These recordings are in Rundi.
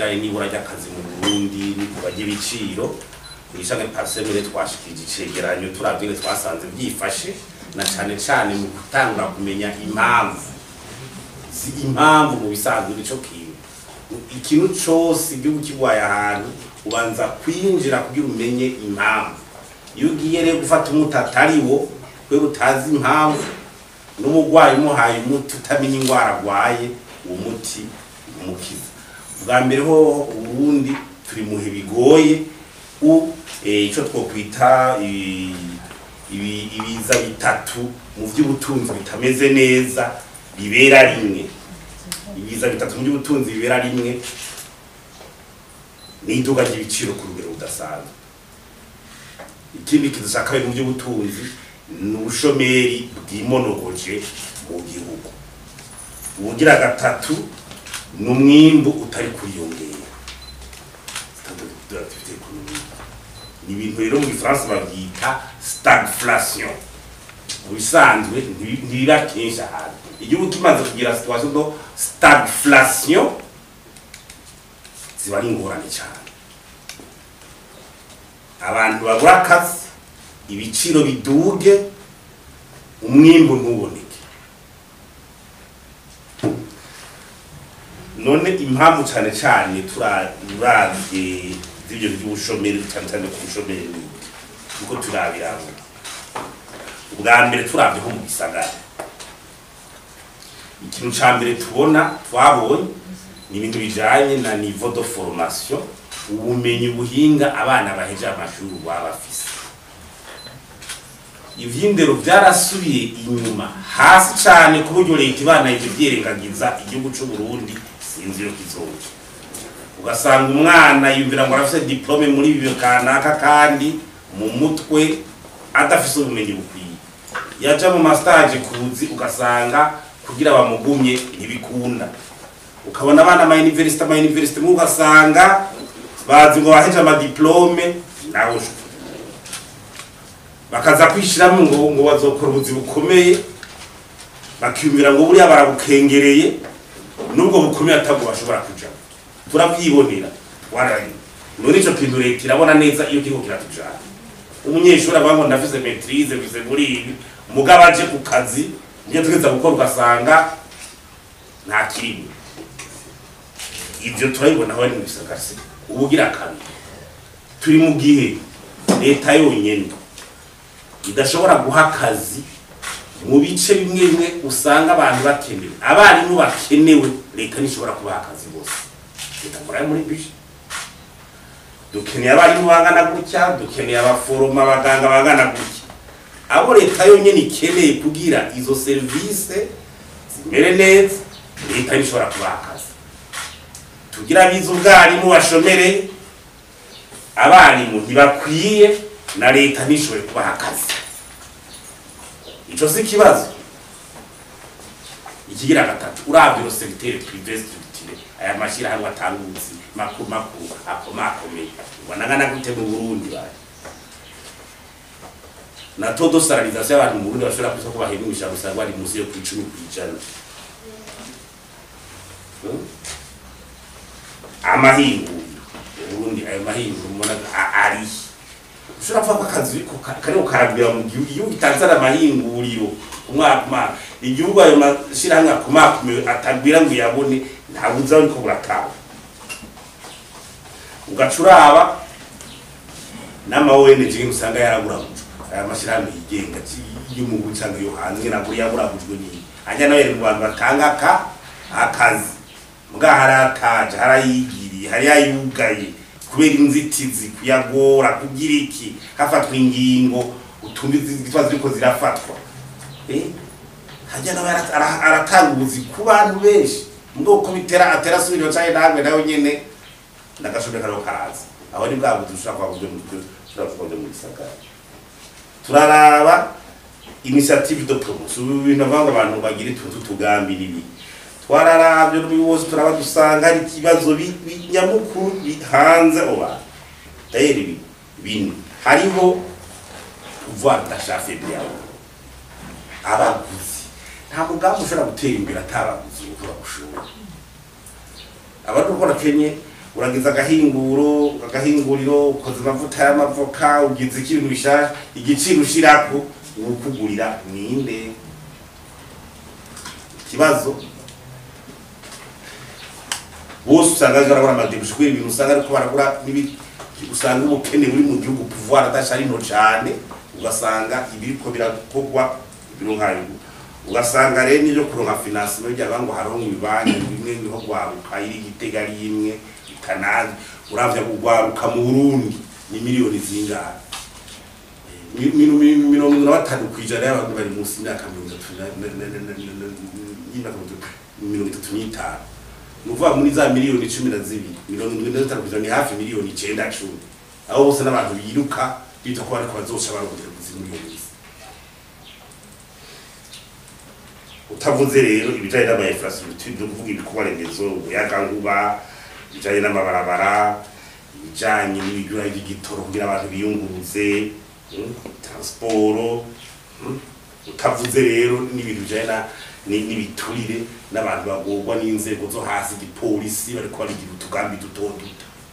bijanye n'ibura ry'akazi mu Burundi n'ikubagira ibiciro ishaka pasemere twashikije icegeranyo turavye twasanze byifashe na cyane mu gutangura kumenya impamvu mu bisanzwe nico kintu ikintu cyose igihugu kigwaye ahantu ubanza kwinjira kugira umenye impamvu iyo ugiye rero gufata umuti atariwo kwe utazi impamvu n'umugwayi muhaye umuti utamenya ingwara agwaye uwo muti umukiza bwa mbere ho Uburundi turi muhe bigoye ico twokwita ibiza bitatu mu vy'ubutunzi bitameze neza bibera rimwe ibiza bitatu mu by'ubutunzi bibera rimwe n'iduga ry'ibiciro ku rugero rudasanzwe ikindi kizashaka mu by'ubutunzi n'ubushomeri bwimonogoje mu gihugu ubugira gatatu n'umwimbu utari kuriyongera ni ibintu rero mu Gifaransa babyita stagflation mu bisanzwe ntibiba kenshi ahantu igihugu kimaze kugira situation de stagflation ziba ari ingorane cyane abantu babura akazi ibiciro biduge umwimbu ntuboneke none impamvu cyane turavye z'ibyo by'ubushomeri cyane ku bushomeri kuko turabiramo ubwa mbere turavye ho mu gisagara ikintu ca mbere twabonye ni ibintu bijanye na niveau de formation ubumenyi buhinga abana baheje amashuri baba bafise ivyindero byarasubiye inyuma hasi cyane ku buryo leta ibana ivyirengagiza igihugu cy'u Burundi sinzi yo kizoje ugasanga umwana yumvira ngo arafise diplome muri bibyo kanaka kandi mu mutwe adafise ubumenyi bukwiye yaja mu master kuzi ugasanga kugira bamugumye ntibikunda ukabona abana ma university mu ugasanga bazi ngo baheje ama diplome nawo bakaza kwishiramo ngo bazokora ubuzi bukomeye bakiyumvira ngo buriya barabukengereye nubwo bukomeye atago bashobora kuja turabyibonera warari none ico kintu leta irabona neza iyo kigo kiratujana umunyeshuri abango ndafise maîtrise bize muri ibi mugabaje ku kazi niyo tugeza gukora ugasanga nta kirimo ivyo turabibona aho ari mu gisagara ubugira kabiri turi mu gihe leta yonyene idashobora guha akazi mu bice bimwe usanga abantu bakenewe abarimu bakenewe leta nishobora kubaha akazi bose leta muri bishi dukeneye abarimu bangana gutya dukeneye abaforoma abaganga bangana gutya abo leta yonyene ikeneye kugira izo service zimere neza leta nishobora kubaha akazi tugira biza ubwarimu bashomere abarimu ntibakwiye na leta nishobore kubaha akazi ico si kibazo ikigira gatatu uravye secteur privé structuré aya mashira hamwe atanguzi makuru akomakomeye ubonangana gute mu Burundi bari na todo salarisation y'abantu mu Burundi bashobora kuza kubahimisha gusanga bari musi yo ku 10%. Amahingu Burundi ayo mahingu umona ari ushobora kuvuga akazi kariho karabwira mu gihugu iyo gitanzara amahinguriro umwaka igihugu ayo mashirahamwe akomakomeye atagwira ngo yabone ntabuza ariko burataha ugacuraba nama ONG usanga yaraguragujwe aya mashirahamwe yigenga yo mu bucanga yo hanze nabwo yaguragujwe ni ajya nawe mu bantu batanga akazi muga harataje harayigiri hari yayugaye kubera inzitizi kuyagora kugira iki hafatwa ingingo utumbi zitwa ziriko zirafatwa hajya nawe aratanga ubuzi ku bantu benshi ngo ko bitera atera subiro cyane ntabwe nawe nyene ndagashobora karo karaza aho ni bwa budushaka kwaguzwe mu gisagara turaraba initiative de promotion ibintu banga abantu bagira tutugambi nibi twararavyo n'ubuyobozi turaba dusanga ari kibazo binyamukuru bihanze oba tayeri bino hariho pouvoir d'achat faible abaguzi nta mugambi ushobora gutera imbere atabaguzi ukora gushora abantu ukora kenye uragiza agahinguriro ukoze amavuta y'amavoka ugize ikintu bishasha igiciro ushirako ukugurira ninde kibazo bose usanga barabura amadebusho kubera ibintu usanga ariko baragura n'ibiti usanga ubukene buri mu gihugu pouvoir adashari no cyane ugasanga ibiriko birakogwa ibintu nkayo ugasanga rero n'ibyo kuronka finance no bya bango haronka ibibanyi bimwe niho gwaruka iri gitega ari imwe ikanazi uravya kugwaruka mu Burundi ni miliyoni zingahe mirongo batanu kwijana y'abantu bari munsi y'imyaka 35 nuvuga muri za miliyoni 12 75 kwijana ni hafi miliyoni 9 10 aho bose n'abantu biruka bita ko ariko bazosha barondera kuzimiliyoni utavuze rero ibijanye n'ama infrastructure byo kuvuga ibikorwa remezo umuyagankuba ibijanye n'amabarabara ibijanye n'ibigura by'igitoro kugira abantu biyunguruze transport utavuze rero n'ibintu bijanye n'ibiturire n'abantu bagorwa n'inzego zo hasi igipolisi bariko barigira utugambi duto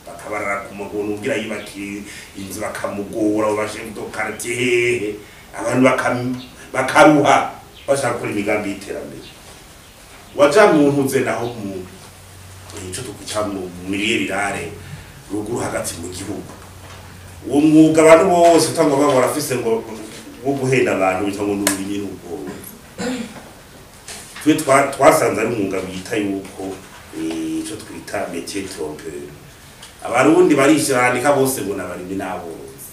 bakabarara ku magono kugira yibaki inzu bakamugora bashe mu quartier abantu bakaruha bashaka gukora imigambi y'iterambere waja mu ntuze naho mu ico tukuca mu miliyari ruguru hagati mu gihugu uwo mwuga abantu bose utanga baba barafise ngo wo guhenda abantu bitango n'uburimyi n'ubworo twe twasanze ari umwuga bita yuko ico twita métier trompeur abarundi barishirandika bose ngo nabarimyi n'aborozi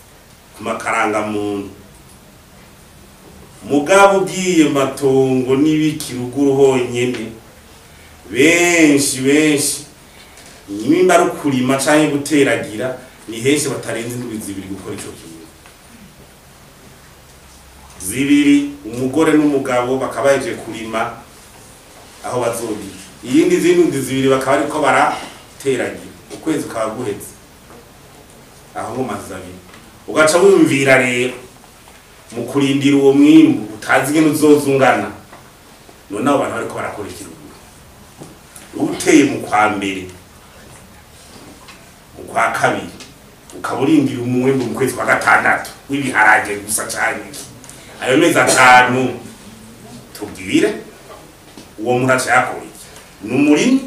ku makaranga muntu mugabo ugiye matongo n'ibikiruguru honyene benshi nimba ari kurima canke guteragira ni henshi batarenze indwi zibiri gukora ico kintu zibiri umugore n'umugabo bakabaje kurima aho bazobi iyindi zindi zibiri bakaba ariko barateragira ukwezi ukaba guheze aho mu mazabi ugaca wumvira rero mu kurindira uwo mwimbu utazi ngene uzozungana none abo bantu bariko barakora ikiruguru uteye mu kwa mbere mu kwa kabiri ukaburindira umwimbu mu kwezi kwa gatandatu w'ibiharage gusa cyane ayo mezi atanu tubwire uwo muraca yakora iki n'umurimi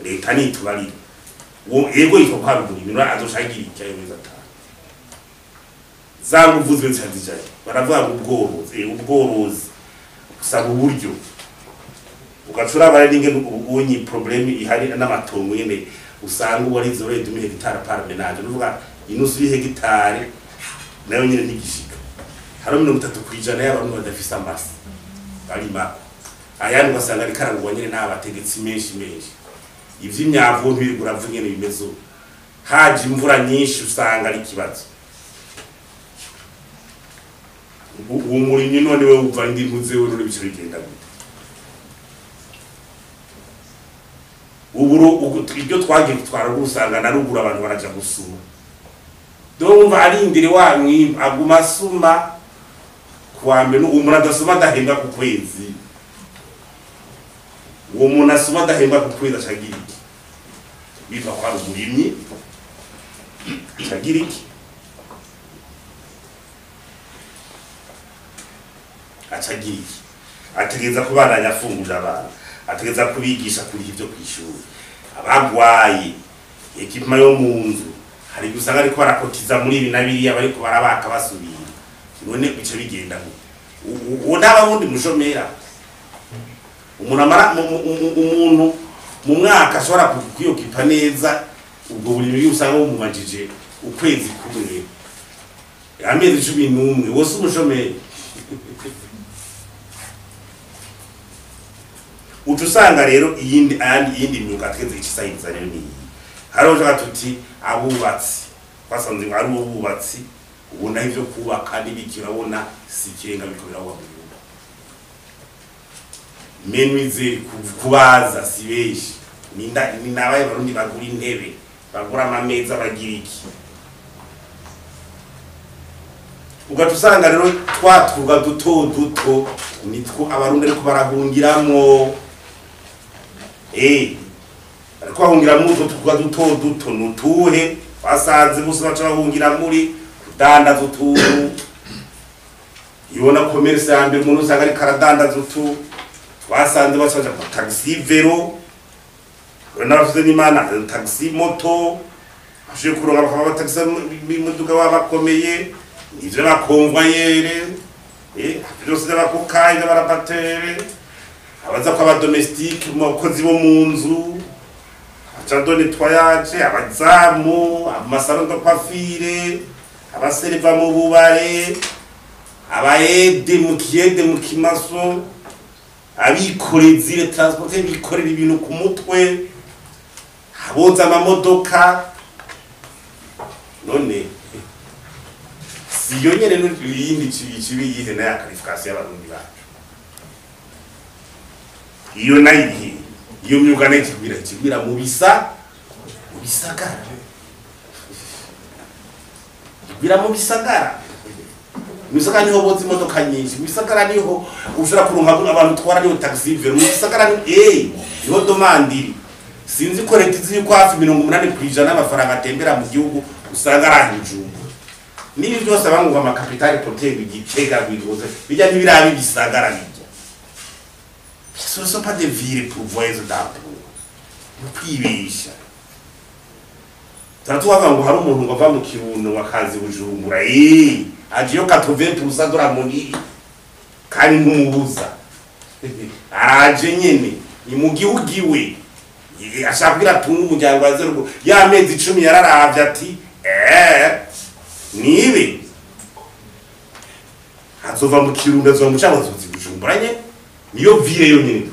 leta nitubarire uwo yego yitwa kwa ruguru azoshagira iki ayo mezi atanu zangu vuzwe cyane baravuga ubworozi usaba uburyo ugacura bare ninge ubonye problem ihari n'amatongo yene usanga uwari zore 2000 hectare par ménage nuvuga inusu y'hectare nayo nyine nigishika haro 30% y'abantu badafise amasi bari mako ayandi basanga ari karangwa nyine n'abategetsi menshi ivy'imyavu ntibigura nyene bimezo haje imvura nyinshi usanga ari kibazo uwo murimyi none we uva ndi muzewe none bice bigenda gute uburo ibyo twagiye twaragusanga narugura abantu baraja gusuma ndumva ari indire wamwi aguma suma kwambe no umuntu adasuma adahembwa ku kwezi uwo muntu asuma adahembwa ku kwezi acagira iki bitwa kwa umurimyi acagira iki acagira iki ategeza kubandanya afungura abantu ategeza kubigisha kuri ivyo kwishuri abagwaye ekipima yo munzu hari gusanga ariko barakotiza muri ibi nabiri abariko barabaka basubira none bice bigenda uwo n'abarundi mushomera umuntu mu mwaka ashobora kuyokipa neza ubwo buri biri usanga mu majije ukwezi kumwe amezi 11 wose umushomera utusanga rero iyindi myuga tweze ikisayiza rero ni haro jaga tuti abubatsi basanze ari ububatsi ubona ivyo kubaka n'ibikirabona sikirenga bikobera wa Burundi menwize kubaza sibeshi ni nabaye barundi bagura intebe bagura amameza bagiriki ugatusanga rero twatwuga duto nitwo abarundi ariko barahungiramo ariko bahungira muri utwo tuvuga duto nutuhe basanze bose baca bahungira muri kudandaza utuntu ibona commerce ya mbere umuntu usanga ari karadandaza utu twasanze bacaja ku taxi vero n'abafite n'imana taxi moto ashe kuronga bakaba taxi imodoka babakomeye ivyo bakonvoyere byose n'abakokayi n'abarabatere abaza kwa domestique mu bakozi bo mu nzu acado nettoyage abazamu amasaro de coiffure abaserva mu bubare abaede mu kiyede mu kimaso abikorezi le transporter bikorera ibintu ku mutwe aboza amamodoka none siyo nyene n'ibindi kibi yihe na qualification y'abarundi bacu iyo nayihe iyo myuga n'ikibira mu bisagara bira mu bisagara misaka niho boza imodoka nyinshi misagara niho ushobora kurunga abantu twara niho taxi vero misagara niho domandiri sinzi ko leta izi ko hafi 80% y'amafaranga atembera mu gihugu usanga arahijumba nibi byose abanguva amakapitali poteri igicega bigoze bijya ntibirabi bisagara bijya ce ne sont pas des villes pour voyager d'emploi no kwibesha tatuwaga ngo hari umuntu ngava mu kirundo wakazi bujumbura agiyo 80% doramoni kandi nkumubuza araje nyene ni mu gihugiwe ashakira tunga umuryango wa zero y'amezi 10 yararavye ati nibe azova mu kirundo azova mu cyangwa zuzi bujumbura nye niyo vire yo nyene